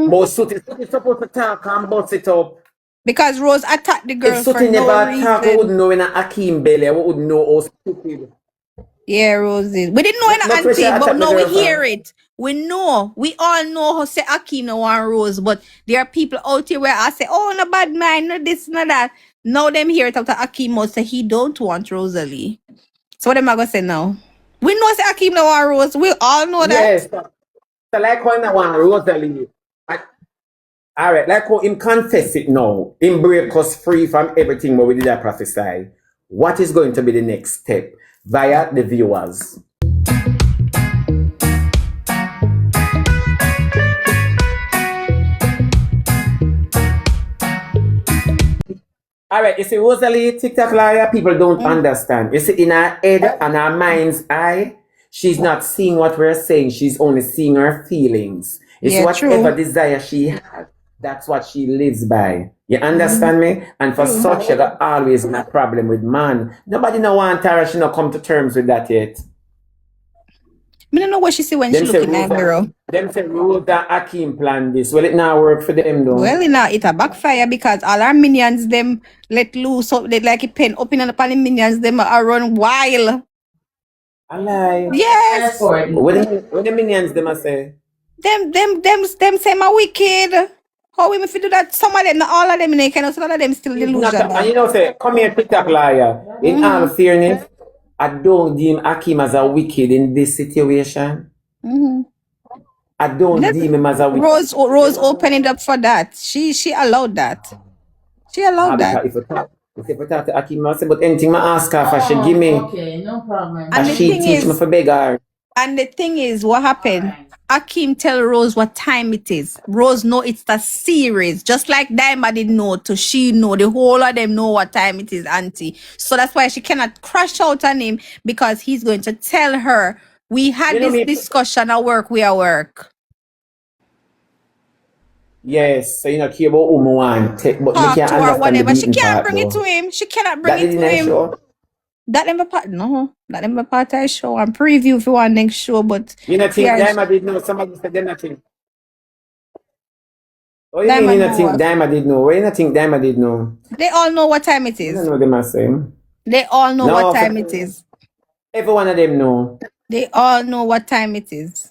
But Sutty supposed to talk and bust it up. Because Rose attacked the If girl for Sutty no never talk, we reason. wouldn't know in a Akeam belly. We wouldn't know how stupid. Yeah, Rosie. We didn't know in Not where she auntie, but attack the now we girl hear from. it. We know. We all know how say Akeem no want Rose, but there are people out here where I say, oh, no bad mind, no this, no that. Now them hear it after Akeem must say he don't want Rosalie. So what am I gonna say now? We know say Akeem no want Rose. We all know that. Yes. So like how I want Rosalie. Alright, like how him confess it now. Him break us free from everything what we did prophesy. What is going to be the next step via the viewers? Alright, you see, Rosalie, TikTok liar, people don't understand. You see, in her head and her mind's eye, she's not seeing what we're saying. She's only seeing her feelings. It's Yeah, whatever true. desire she has, that's what she lives by. You understand me? And for such, you got always a problem with man. Nobody no want her, she not come to terms with that yet. I don't know what she see when she Them look say in that mirror. Rose and Akeem plan this. Well, it now work for them though. Well, it a backfire because all our minions them let loose up, they like a pen up in the minions them are run wild. I lie. Yes. When the minions them I say. Them say my wicked. How we if you do that? Some of them, not all of them, they cannot. Some of them still It's not delusional. and you know say, come here, TikTok liar. In all fairness, I don't deem Akeem as a wicked in this situation. I don't deem him as a wicked. Rose opened it up for that. She allowed that. She allowed that. If I talk to Akeem, I say, but anything I ask her for, she give me. Okay, no problem. And the she thing teach me is, for beg her. and the thing is, what happened? Akeem tell Rose what time it is. Rose know it's the series. Just like Daima did know to she know. The whole of them know what time it is, auntie. So that's why she cannot crash out on him because he's going to tell her, we had this discussion at work, we are work. Yes, so you know, care about who want take, but Talk we can't to her, understand whatever. the She beating can't part, bring it though. to him. She cannot That bring it to him. show. That never part, no. That never part I show and preview for one next show, but You know, think yeah, Daima did know. Somebody said them nothing. Oh, you Daima mean you know not think what? Daima did know? Why you not think Daima did know? They all know what time it You is. don't know them are same. They all know No, what time it is. Every one of them know. They all know what time it is.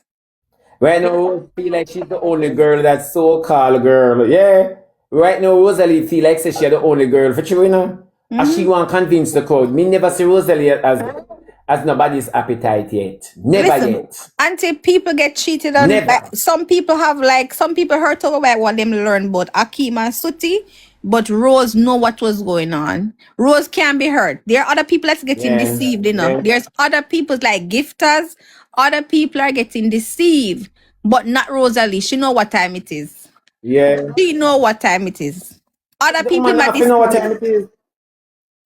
Right now, Rose feel like she's the only girl, that so-called girl. Yeah. Right now, Rosalie feel like she's the only girl for true, you know? And she want to convince the crowd. Me never see Rosalie as nobody's appetite yet. Never yet. Until people get cheated on. Never. Like, some people hurt over by what them learn about Akeem and Sutty, but Rose know what was going on. Rose can't be hurt. There are other people that's getting deceived, you know. Yeah. There's other people like gifters. Other people are getting deceived, but not Rosalie. She know what time it is. Yeah. She know what time it is. Other The people woman might have to know what time it is.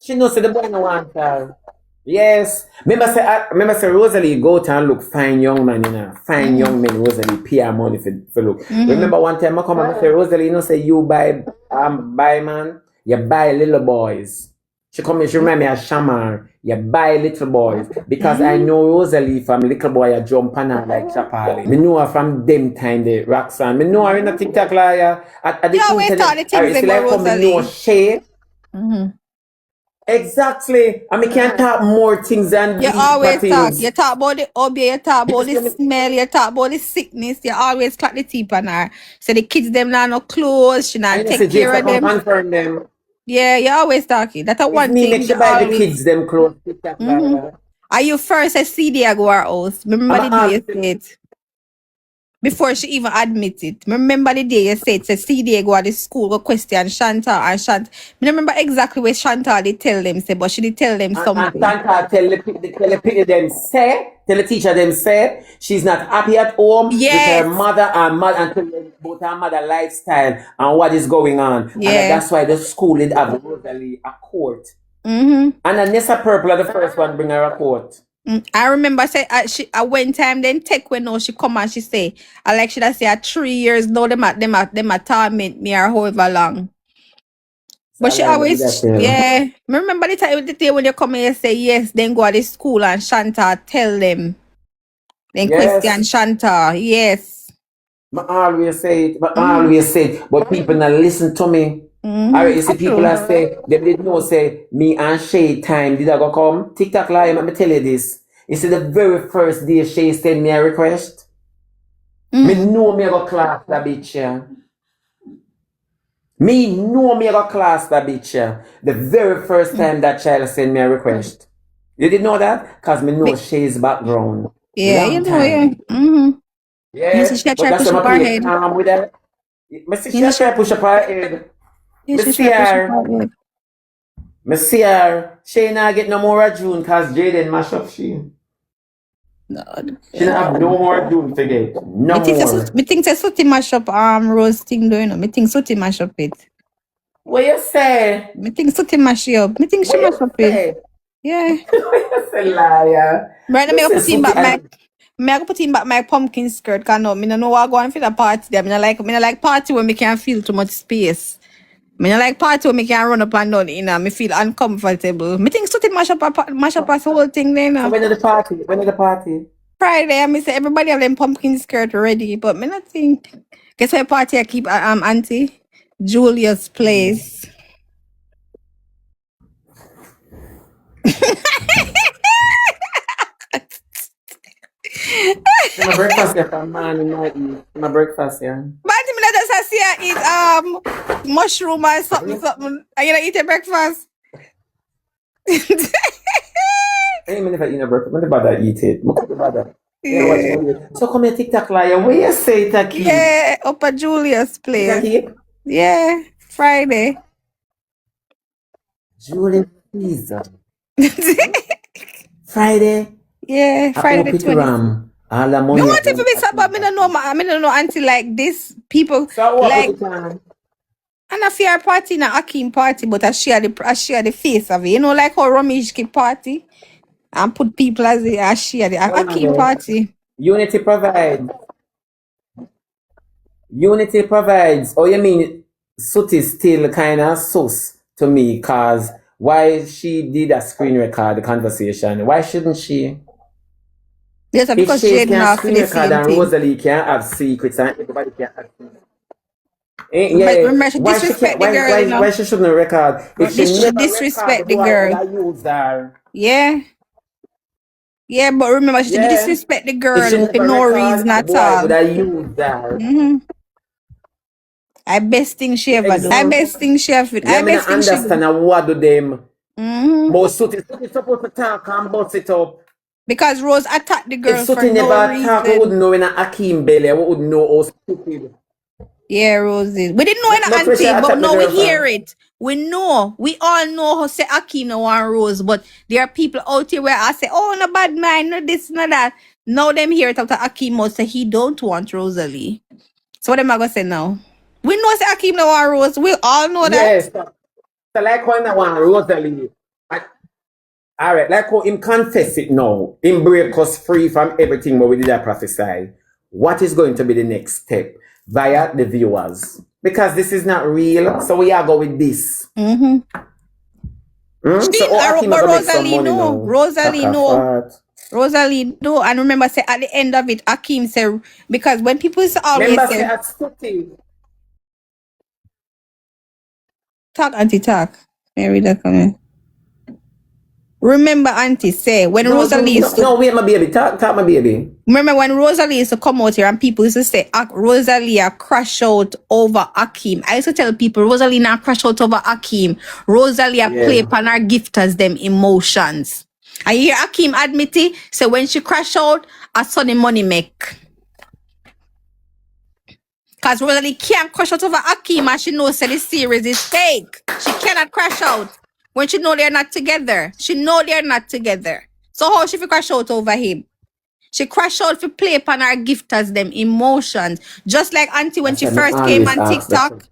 She knows that the boy no want her. Yes. Remember say Rosalie go to and look fine young man, you know. Fine young men, Rosalie pay her money for look. Remember one time I come and say, Rosalie, you know, say you buy man, you buy little boys. She come and she remind me of Shamar. You buy little boys. Because I know Rosalie from little boy I jump on her like Chapali. Me know her from them time the Roxanne. Me know her in a TikTok liar. You always thought the things about Rosalie. Exactly. I mean, can't talk more things than you always talk. things. You talk about the obey, you talk about the smell, you talk about the sickness. You always clap the teeth on her. So the kids them now no clothes, she not take care of them. Confirm them. Yeah, you always talking. That's a one thing. Make sure buy the kids them clothes. Are you first a CD I go her house? Remember the day you said before she even admit it. Remember the day you said it's CD go to the school go question Chantal and Chantal. I remember exactly what Chantal did tell them say, but she did tell them something. And Chantal tell the teacher them say she's not happy at home with her mother and about her mother lifestyle and what is going on. And that's why the school did have Rosalie a court. And then Nessa Purple are the first one bring her a court. I remember say she one time then take when now she come and she say I like she that say 3 years now them a torment me or however long. But she always remember the day when you come here say yes, then go to the school and Shanta tell them. Then question Shanta, yes. I always say it, but I always say it, but people not listen to me. Alright, you see people that say, they did know say, me and Shay time, did I go come? TikTok live, let me tell you this. You see the very first day Shay sent me a request, me know me go class that bitch, yeah. Me know me go class that bitch, yeah. The very first time that child sent me a request. You did know that? Cause me know Shay's background. Yeah, Long you know, time. yeah. Yeah, You see, she but try that's push why up I her play head. calm with that. Me see You she try push up her head. Yeah, Me she see try push up her. her head. Me see her. She not get no more of June cause Jaden mash up she. Lord. She not have no more June to get. No more. Me think say Sutty mash up Rose thing though, you know. Me think Sutty mash up it. What you say? Me think Sutty mash it up. Me think she What mash you up it. say? Yeah. What you say, liar? Right now, Me me go say put him Sutty back my and me I go put him back my pumpkin skirt. Cause no, me no know what going for the party there. Me not like party where me can't feel too much space. Me not like party where me can run up and down, you know. Me feel uncomfortable. Me think Sutty mash up a whole thing there, you so know. when is the party? When is the party? Friday, I me say everybody have them pumpkin skirt ready, but me not think. Guess what party I keep auntie? Julia's place. My breakfast here from morning night. My breakfast here. But me not just see her eat mushroom or something. Are you not eat your breakfast? I ain't never eat a breakfast. What about that eat it? What about that? Yeah, watch movie. So come here TikTok liar. Where you say Taki? Yeah, up at Julia's place. Taki? Yeah, Friday. Julie Caesar. Friday. Yeah, I Friday the open to 20th. Ram. All the Me money. want it for me, but me don't know. Me don't know until like this people So what like. with the time? And a fair party, na Akeam party, but I share the face of it. You know, like how Ramesh keep party and put people as I share the Akeam party. Unity provides. Unity provides. Oh, you mean Sutty still kind of sus to me because why she did a screen record the conversation? Why shouldn't she? Yes, If because she Jaden can not for screen the record same and thing. Rosalie can't have secrets and everybody can have secrets. But Yeah, remember, she why she disrespect can't? the girl, you know. Why she shouldn't record? If she She never record, disrespect the the boy would girl. have used her. Yeah. Yeah, but remember, she Yeah. disrespect the If girl she for never no record, reason the at boy would all. have used her. I best thing she ever do. I Exactly. best thing she ever. Yeah, I me best not thing she do. understand what do them. But Sutty supposed to talk and bust it up. Because Rose attacked the If girl for Sutty no never talk, we reason. wouldn't know in a Akeem belly. We wouldn't know how stupid. Yeah, Rosie. We didn't know in Not where she auntie, but attack the now we girl hear from. it. We know. We all know how say Akeem no want Rose, but there are people out here where I say, oh, no bad mind, no this, no that. Now them hear it after Akeem must say he don't want Rosalie. So what am I gonna say now? We know say Akeem no want Rose. We all know that. Yes. So like when I want Rosalie. Alright, like how him confess it now. Him break us free from everything what we did prophesy. What is going to be the next step via the viewers? Because this is not real, so we are go with this. So Akeem But gonna make some Rosalie money no. now. Rosalie Taka no. fart. Rosalie no. And remember say at the end of it, Akeem said because when people always Remember say say at Sutty. talk auntie talk. Mary that coming. Remember auntie say when Rosalie used to No, wait, my baby. Talk, my baby. remember when Rosalie used to come out here and people used to say Rosalie crash out over Akeem. I used to tell people Rosalie not crash out over Akeem. Rosalie play upon her gifters them emotions. And you hear Akeem admit it, so when she crash out, a sonny money make. Because Rosalie can't crash out over Akeem and she knows that the series is fake. She cannot crash out when she know they're not together. She know they're not together. So how she fi crash out over him? She crash out for play upon her gifters them emotions. Just like auntie when she first came on TikTok,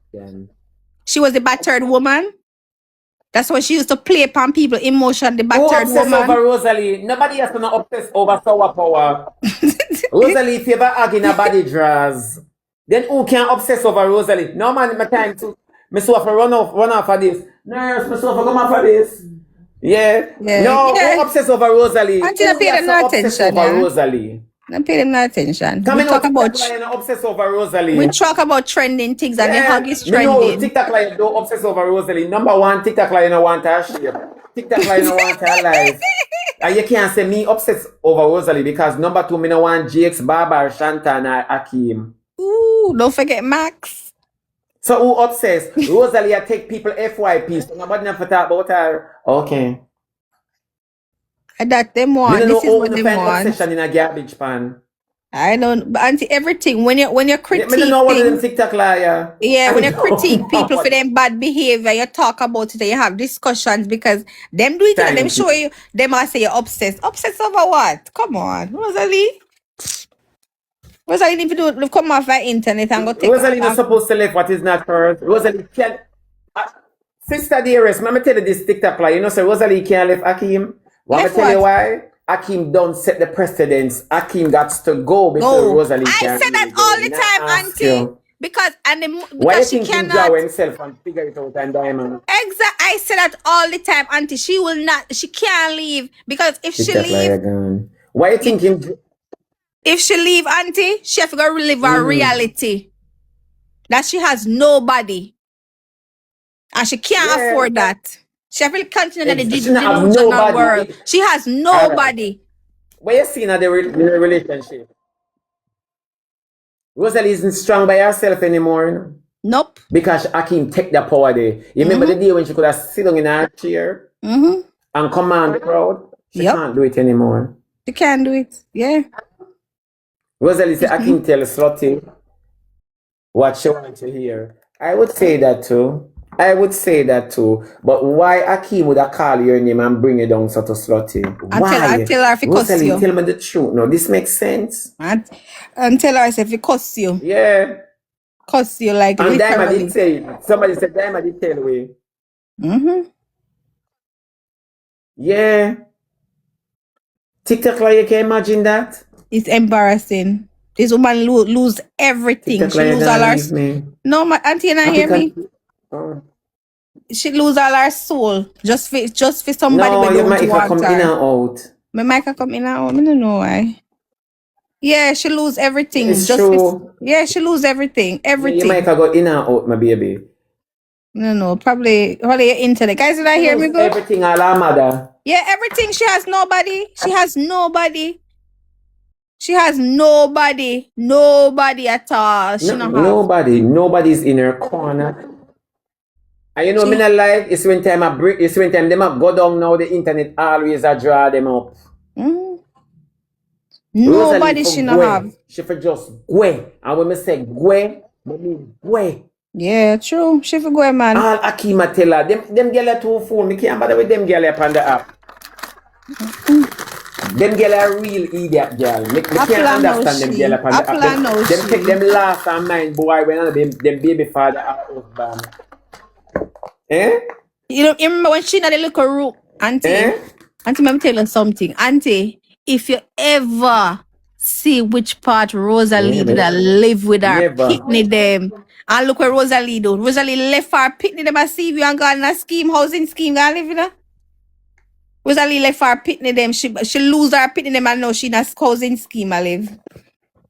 she was the battered woman. That's why she used to play upon people emotion, the Who battered obsessed woman. over Rosalie? Nobody has to not obsess over Sour Power. Rosalie, if you ever hug in a body draws, then who can obsess over Rosalie? No man, my time to me so for run off of this. Nurse, me so for come off of this. Yeah. No, who obsess over Rosalie? Auntie Who not paying has no to obsess attention, over yeah. Rosalie? Don't pay them no attention. Come We in know talk about TikTok like you obsessed over Rosalie. we talk about trending things and the hug is me know trending. TikTok like you don't obsess over Rosalie. Number one, TikTok like you don't want her share. TikTok like you don't want her life. And you can't say me obsessed over Rosalie because number two, me no want GX, Baba, Shanta, and Akeam. Ooh, don't forget Max. So who obsessed? Rosalie, I take people FYP. So nobody never talk about her. Okay. That them Me want. no know This is how what to they find want. obsession in a garbage pan. I don't, but auntie, everything when you Me no critique know what them things, TikTok liar. yeah, when I you critique don't people know. for them bad behavior, you talk about it and you have discussions because them do it and them Thank show you, them I say you're obsessed. Obsessed over what? Come on, Rosalie. Rosalie need to come off the internet and go take Rosalie not supposed to live what is not hers. Rosalie can. Sister dearest, let me tell you this TikTok lie. You know, so Rosalie can't live Akeam. Want me Left tell you what? why? Akeam don't set the precedence. Akeam got to go before No, Rosalie I can say that really go. all the Now time, ask auntie, you. because Why you because she think he cannot. draw himself and figure it out and diamond? Exactly, I say that all the time, auntie. She will not. She can't leave because if she TikTok lie leave, again. Why you think him? if she leave, auntie, she have to go relive her reality that she has nobody and she can't Yeah. afford that. She have to continue in the She not have delusional nobody. world. She has nobody. What you seeing at the relationship? Rosalie isn't strong by herself anymore, you know? Nope. Because Akeem take the power there. You remember the day when she could have sit down in her chair and command the crowd? She Yep. can't do it anymore. She can't do it. Yeah. Rosalie said Akeem tell Slutty what she wants to hear. I would say that too. But why Akeem would have call your name and bring you down so to Slutty? Why? I tell her if it costs Rosalie, you. tell me the truth. No, this makes sense. And tell her if it costs you. Yeah. Costs you like And Daima literally. did say, somebody said Daima did tell we. Yeah. TikTok like you can imagine that? It's embarrassing. This woman lose everything. TikTok She like you lose all gonna her. leave me. No, my auntie, you not hear me. Oh. She lose all her soul just for somebody No, who your don't mic want come in and her. out. My mic come in and out. I don't know why. Yeah, she lose everything. It's just true. yeah, she lose everything. Your Everything. mic go in and out, my baby. No, probably your internet. Guys, did I hear me Lose good? everything all our mother. Yeah, everything. She has nobody. She has nobody. She has nobody. Nobody at all. She not have. Nobody's in her corner. And you know, me not like it's when time them up go down now, the internet always a draw them up. Nobody Rosalie she for not gwe. have. She for just gwe. And when me say gwe, I mean gwe. Yeah, true. She for go, man. All Akima tell her, them girl are too fool. Me can't bother with them girl up on the app. Them girl are real idiot girl. Me can't understand them girl up on the app. Them take them last and mind boy when them baby father are husband. Eh? You remember when she not a little room, auntie? Auntie, let me tell you something. Auntie, if you ever see which part Rosalie did live with her pitney them, and look where Rosalie do. Rosalie left her pitney them and see you and got in a scheme, housing scheme, and live with her. Rosalie left her pitney them. She lose her pitney them and know she in a housing scheme I live.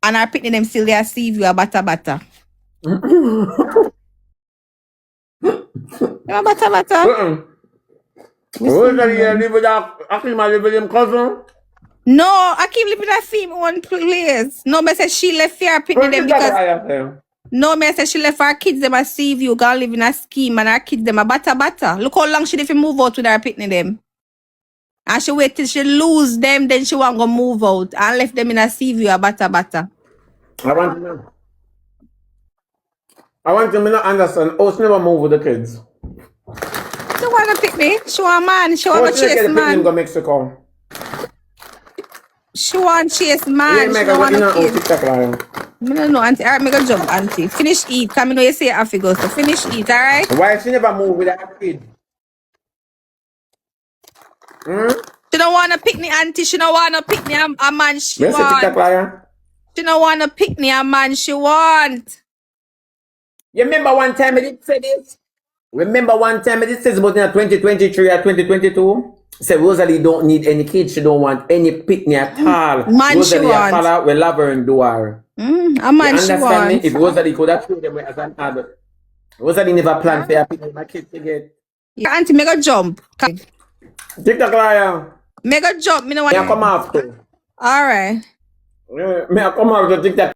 And her pitney them still there see you a bata. You a bata? Rosalie live with Akeem live with him cousin? No, I keep living that same one place. No, me say she left her pitney them because no, me say she left her kids them a see you gonna live in a scheme and her kids them a bata. Look how long she if move out with her pitney them. And she wait till she lose them, then she want go move out and left them in a sea view a bata. I want to know. I want to not understand. Oh, she never move with the kids. She want to pick me. She want man. She want to chase man. Go Mexico. She want chase man. Yeah, she don't want to kids. I don't know, auntie. Alright, me go jump, auntie. Finish eat. Come in, know you say I go. So finish eat, alright? Why she never move with her kid? She don't want to pick me, auntie. She don't want to pick me a man she want. She don't want to pick me a man she want. You remember one time I did say this? Remember one time I did say this about in 2023 or 2022? Say Rosalie don't need any kids. She don't want any picnic at all. Man, she Rosalie a want. follow, we love her and do her. A You man she understand me? want. If Rosalie could have treated them as an adult. Rosalie never planned for her picnic. My kids again. Yeah, auntie, make a jump. TikTok liar. Make a jump. Me no Me a want. come after. All right. Me a come after TikTok.